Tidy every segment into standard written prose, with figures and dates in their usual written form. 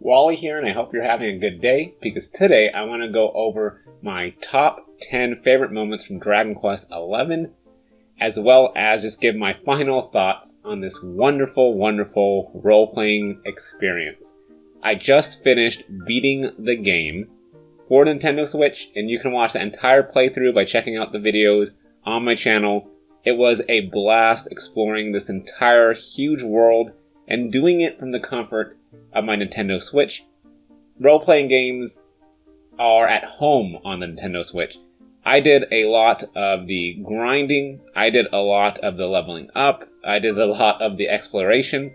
Wally here, and I hope you're having a good day, because today I want to go over my top 10 favorite moments from Dragon Quest XI, as well as just give my final thoughts on this wonderful, wonderful role-playing experience. I just finished beating the game for Nintendo Switch, and you can watch the entire playthrough by checking out the videos on my channel. It was a blast exploring this entire huge world and doing it from the comfort of my Nintendo Switch. Role-playing games are at home on the Nintendo Switch. I did a lot of the grinding, I did a lot of the leveling up, I did a lot of the exploration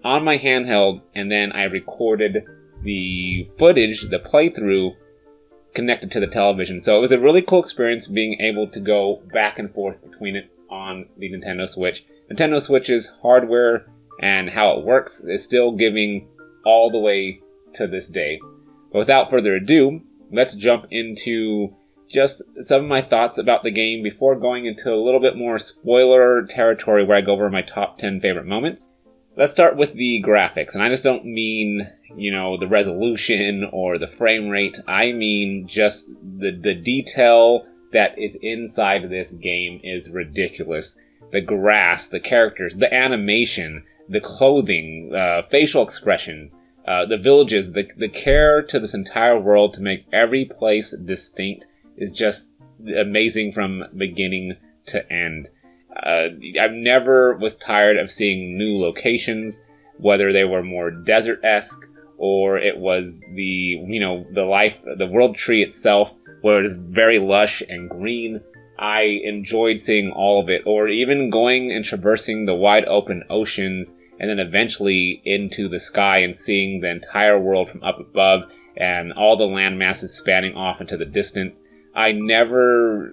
on my handheld, and then I recorded the footage, the playthrough, connected to the television. So it was a really cool experience being able to go back and forth between it on the Nintendo Switch. Nintendo Switch's hardware and how it works is still giving all the way to this day. But without further ado, let's jump into just some of my thoughts about the game before going into a little bit more spoiler territory where I go over my top 10 favorite moments. Let's start with the graphics, and I just don't mean, the resolution or the frame rate. I mean just the detail that is inside this game is ridiculous. The grass, the characters, the animation, the clothing, facial expressions, the villages, the care to this entire world to make every place distinct is just amazing from beginning to end. I never was tired of seeing new locations, whether they were more desert-esque or it was the world tree itself, where it is very lush and green. I enjoyed seeing all of it, or even going and traversing the wide open oceans and then eventually into the sky and seeing the entire world from up above and all the land masses spanning off into the distance. I never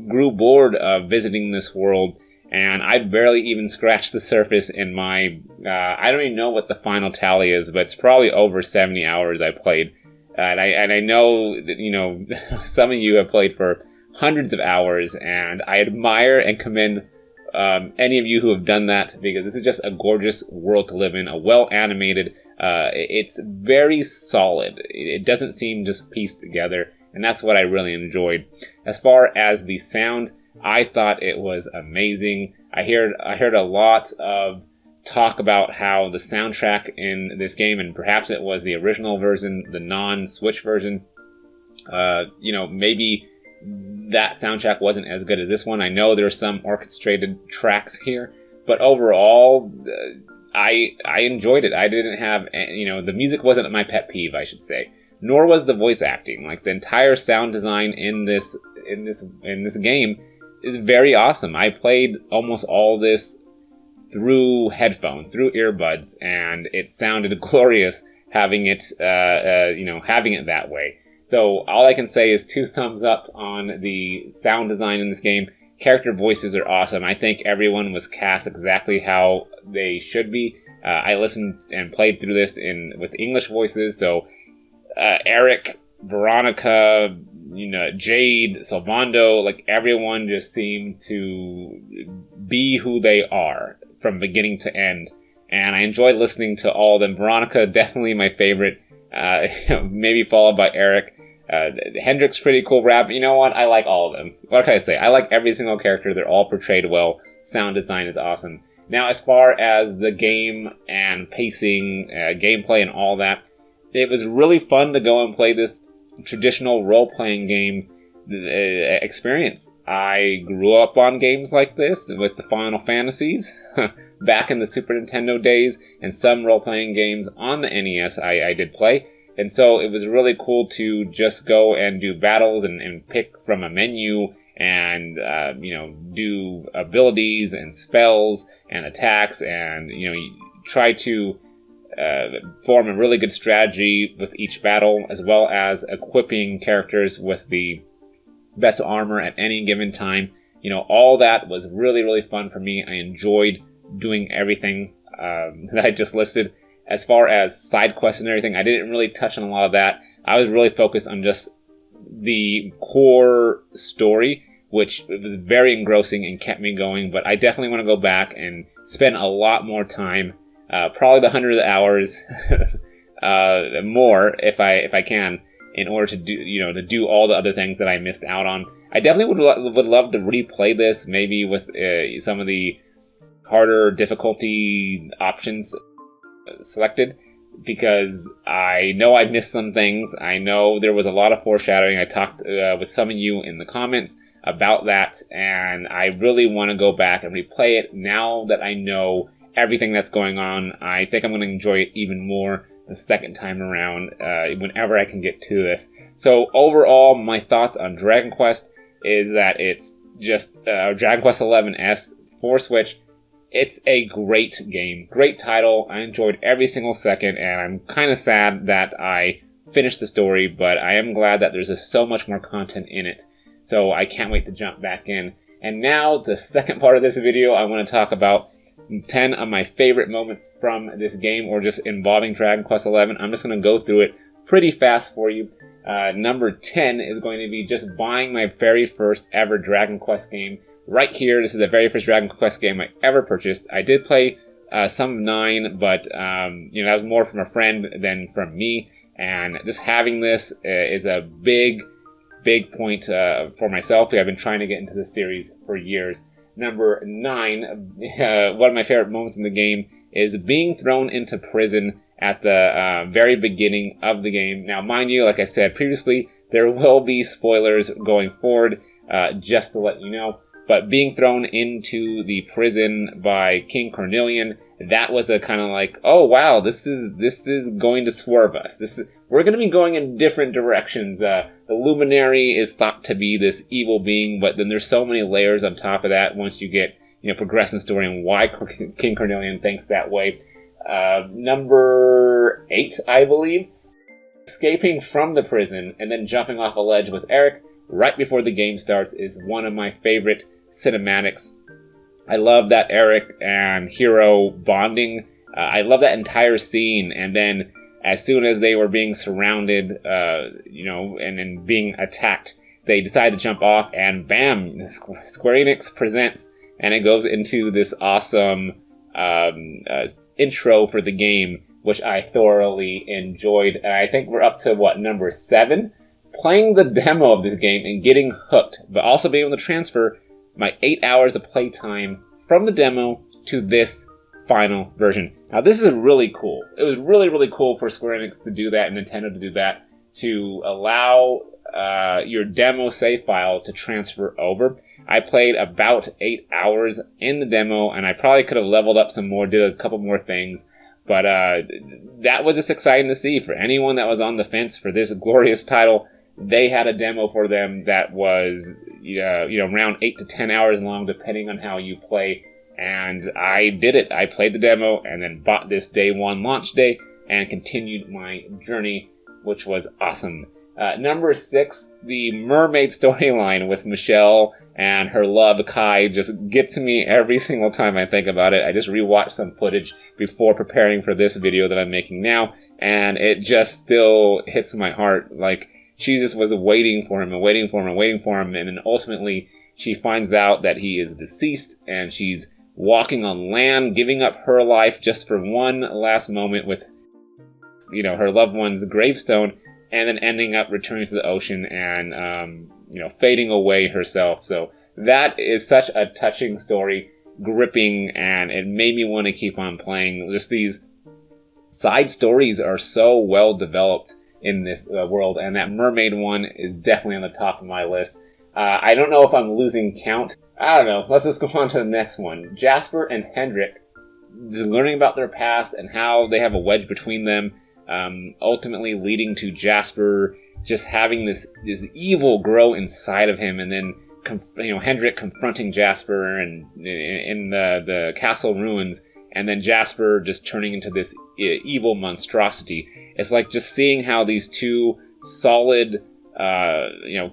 grew bored of visiting this world, and I barely even scratched the surface in my, I don't even know what the final tally is, but it's probably over 70 hours I played. And I know that, some of you have played for hundreds of hours, and I admire and commend any of you who have done that, because this is just a gorgeous world to live in, a well-animated, it's very solid. It doesn't seem just pieced together, and that's what I really enjoyed. As far as the sound, I thought it was amazing. I heard a lot of talk about how the soundtrack in this game, and perhaps it was the original version, the non-Switch version, maybe that soundtrack wasn't as good as this one. I know there's some orchestrated tracks here, but overall, I enjoyed it. I didn't have, the music wasn't my pet peeve, I should say, nor was the voice acting. Like, the entire sound design in this game is very awesome. I played almost all this through headphones, through earbuds, and it sounded glorious having it that way. So all I can say is 2 thumbs up on the sound design in this game. Character voices are awesome. I think everyone was cast exactly how they should be. I listened and played through this with English voices, so Eric, Veronica, Jade, Sylvando, like everyone just seemed to be who they are from beginning to end. And I enjoyed listening to all of them. Veronica, definitely my favorite, maybe followed by Eric. Hendrick's pretty cool rap. You know what? I like all of them. What can I say? I like every single character. They're all portrayed well. Sound design is awesome. Now, as far as the game and pacing, gameplay and all that, it was really fun to go and play this traditional role-playing game experience. I grew up on games like this with the Final Fantasies back in the Super Nintendo days, and some role-playing games on the NES I did play. And so it was really cool to just go and do battles and pick from a menu and, do abilities and spells and attacks and, try to form a really good strategy with each battle, as well as equipping characters with the best armor at any given time. All that was really, really fun for me. I enjoyed doing everything that I just listed. As far as side quests and everything, I didn't really touch on a lot of that. I was really focused on just the core story, which was very engrossing and kept me going. But I definitely want to go back and spend a lot more time, probably the 100 hours more if I can, in order to do all the other things that I missed out on. I definitely would love to replay this, maybe with some of the harder difficulty options selected, because I know I've missed some things. I know there was a lot of foreshadowing. I talked with some of you in the comments about that, and I really want to go back and replay it now that I know everything that's going on. I think I'm going to enjoy it even more the second time around, whenever I can get to this. So overall, my thoughts on Dragon Quest is that it's just Dragon Quest XI S for Switch. It's a great game, great title. I enjoyed every single second, and I'm kind of sad that I finished the story, but I am glad that there's just so much more content in it. So I can't wait to jump back in. And now, the second part of this video, I want to talk about 10 of my favorite moments from this game, or just involving Dragon Quest XI. I'm just going to go through it pretty fast for you. Number 10 is going to be just buying my very first ever Dragon Quest game. Right here, this is the very first Dragon Quest game I ever purchased. I did play some of 9, but that was more from a friend than from me. And just having this is a big point for myself. I've been trying to get into this series for years. Number 9, one of my favorite moments in the game is being thrown into prison at the very beginning of the game. Now, mind you, like I said previously, there will be spoilers going forward, just to let you know. But being thrown into the prison by King Cornelian, that was a kind of like, oh wow, this is going to swerve us. We're going to be going in different directions. The Luminary is thought to be this evil being, but then there's so many layers on top of that once you get progress in the story and why King Cornelian thinks that way. Number 8, I believe, escaping from the prison and then jumping off a ledge with Eric right before the game starts is one of my favorite cinematics. I love that Eric and Hero bonding. I love that entire scene. And then as soon as they were being surrounded, and being attacked, they decide to jump off, and bam, Square Enix presents, and it goes into this awesome intro for the game, which I thoroughly enjoyed. And I think we're up to number 7? Playing the demo of this game and getting hooked, but also being able to transfer my 8 hours of playtime from the demo to this final version. Now, this is really cool. It was really, really cool for Square Enix to do that and Nintendo to do that, to allow your demo save file to transfer over. I played about 8 hours in the demo, and I probably could have leveled up some more, did a couple more things. But that was just exciting to see. For anyone that was on the fence for this glorious title, they had a demo for them that was around 8 to 10 hours long, depending on how you play. And I did it. I played the demo and then bought this day 1 launch day and continued my journey, which was awesome. Number 6, the mermaid storyline with Michelle and her love, Kai, just gets me every single time I think about it. I just rewatched some footage before preparing for this video that I'm making now, and it just still hits my heart. Like, she just was waiting for him and waiting for him and waiting for him, and then ultimately she finds out that he is deceased, and she's walking on land, giving up her life just for one last moment with, her loved one's gravestone, and then ending up returning to the ocean and, fading away herself. So that is such a touching story, gripping, and it made me want to keep on playing. Just these side stories are so well developed in this world, and that mermaid one is definitely on the top of my list. I don't know if I'm losing count. I don't know. Let's just go on to the next one. Jasper and Hendrik, just learning about their past and how they have a wedge between them, ultimately leading to Jasper just having this evil grow inside of him, and then Hendrik confronting Jasper and in the castle ruins, and then Jasper just turning into this evil monstrosity. It's like just seeing how these two solid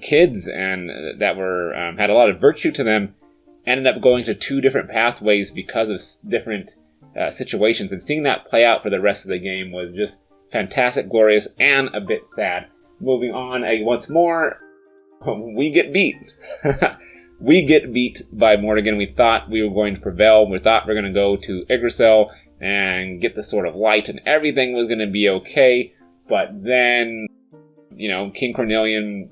kids and that were had a lot of virtue to them ended up going to 2 different pathways because of different situations, and seeing that play out for the rest of the game was just fantastic, glorious, and a bit sad. Moving on, once more, we get beat. We get beat by Morrigan. We thought we were going to prevail. We thought we were going to go to Yggdrasil and get the Sword of Light, and everything was going to be okay. But then, King Cornelian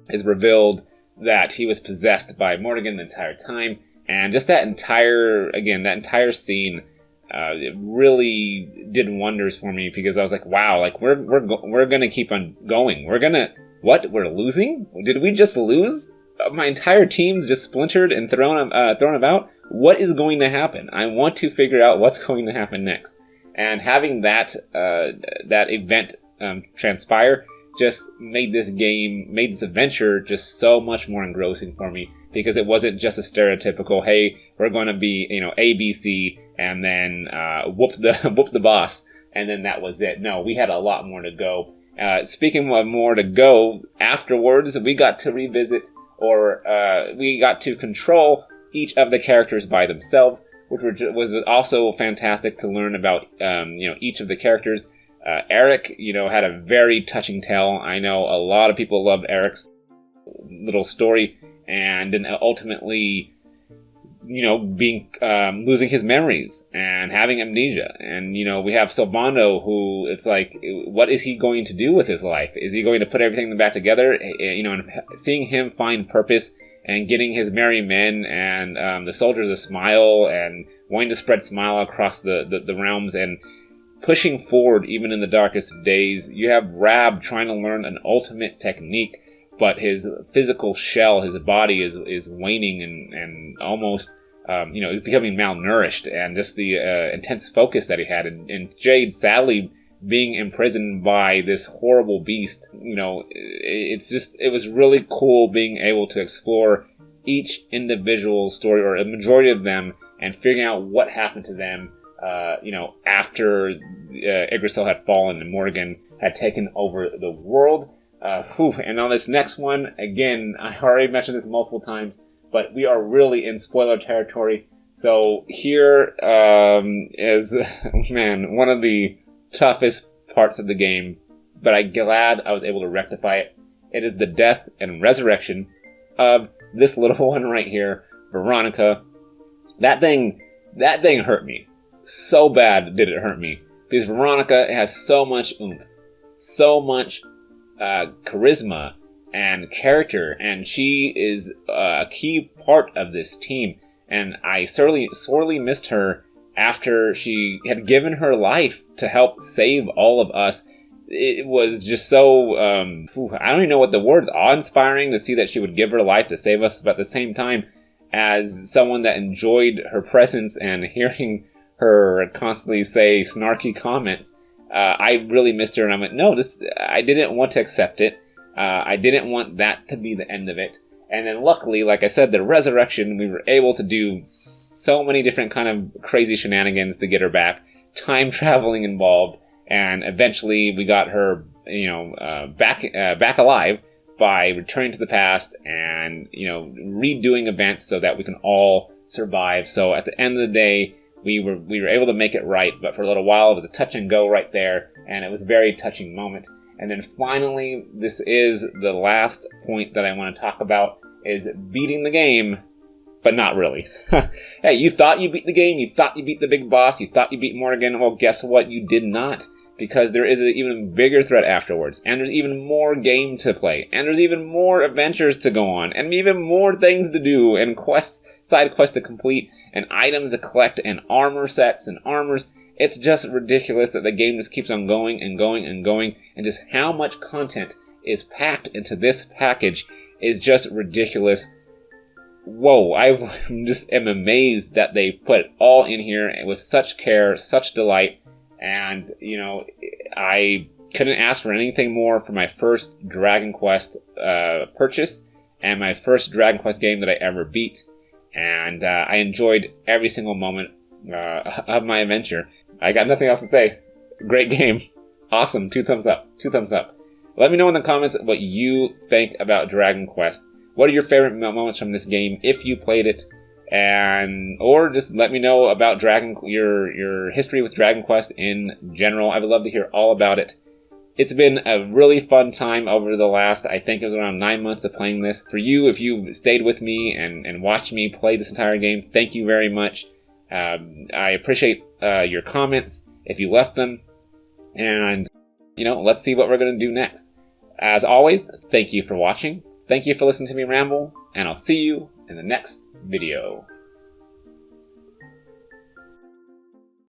is revealed that he was possessed by Morrigan the entire time, and just that entire scene, it really did wonders for me, because I was like, wow, like we're gonna keep on going. We're losing? Did we just lose? My entire team just splintered and thrown about. What is going to happen? I want to figure out what's going to happen next. And having that event transpire just made this adventure just so much more engrossing for me, because it wasn't just a stereotypical, hey, we're going to be, ABC, and then whoop the boss, and then that was it. No, we had a lot more to go. Speaking of more to go, afterwards, we got to revisit, or we got to control each of the characters by themselves, which was also fantastic to learn about, each of the characters. Eric, had a very touching tale. I know a lot of people love Eric's little story, and then ultimately, losing his memories and having amnesia. And, we have Silvano, who it's like, what is he going to do with his life? Is he going to put everything back together? And seeing him find purpose and getting his merry men and the soldiers a smile and wanting to spread smile across the realms and pushing forward even in the darkest of days. You have Rab trying to learn an ultimate technique, but his physical shell, his body is waning and almost, is becoming malnourished, and just the intense focus that he had. And Jade, sadly, being imprisoned by this horrible beast, it was really cool being able to explore each individual story, or a majority of them, and figuring out what happened to them, after Yggdrasil had fallen and Morrigan had taken over the world. And on this next one, again, I already mentioned this multiple times, but we are really in spoiler territory. So here is, one of the toughest parts of the game, but I'm glad I was able to rectify it. It is the death and resurrection of this little one right here, Veronica. That thing hurt me. So bad did it hurt me, because Veronica has so much oomph, so much charisma and character, and she is a key part of this team. And I sorely missed her after she had given her life to help save all of us. It was just so, I don't even know what the word's, awe-inspiring to see that she would give her life to save us, but at the same time, as someone that enjoyed her presence and hearing her constantly say snarky comments, I really missed her, and I went, no, I didn't want to accept it. I didn't want that to be the end of it. And then luckily, like I said, the resurrection, we were able to do so many different kind of crazy shenanigans to get her back, time traveling involved, and eventually we got her, back alive by returning to the past and, redoing events so that we can all survive. So at the end of the day, we were able to make it right, but for a little while it was a touch and go right there, and it was a very touching moment. And then finally, this is the last point that I want to talk about, is beating the game, but not really. Hey, you thought you beat the game, you thought you beat the big boss, you thought you beat Morrigan. Well, guess what? You did not, because there is an even bigger threat afterwards, and there's even more game to play, and there's even more adventures to go on, and even more things to do, and side quests to complete, and items to collect, and armor sets and armors. It's just ridiculous that the game just keeps on going and going and going, and just how much content is packed into this package is just ridiculous. Whoa, I just am amazed that they put it all in here with such care, such delight, and, I couldn't ask for anything more for my first Dragon Quest purchase, and my first Dragon Quest game that I ever beat, and I enjoyed every single moment of my adventure. I got nothing else to say. Great game. Awesome. 2 thumbs up. 2 thumbs up. Let me know in the comments what you think about Dragon Quest. What are your favorite moments from this game if you played it? Or just let me know about your history with Dragon Quest in general. I would love to hear all about it. It's been a really fun time over the last, I think it was around 9 months of playing this. For you, if you stayed with me and watched me play this entire game, thank you very much. I appreciate your comments if you left them, and let's see what we're going to do next. As always, thank you for watching, thank you for listening to me ramble, and I'll see you in the next video.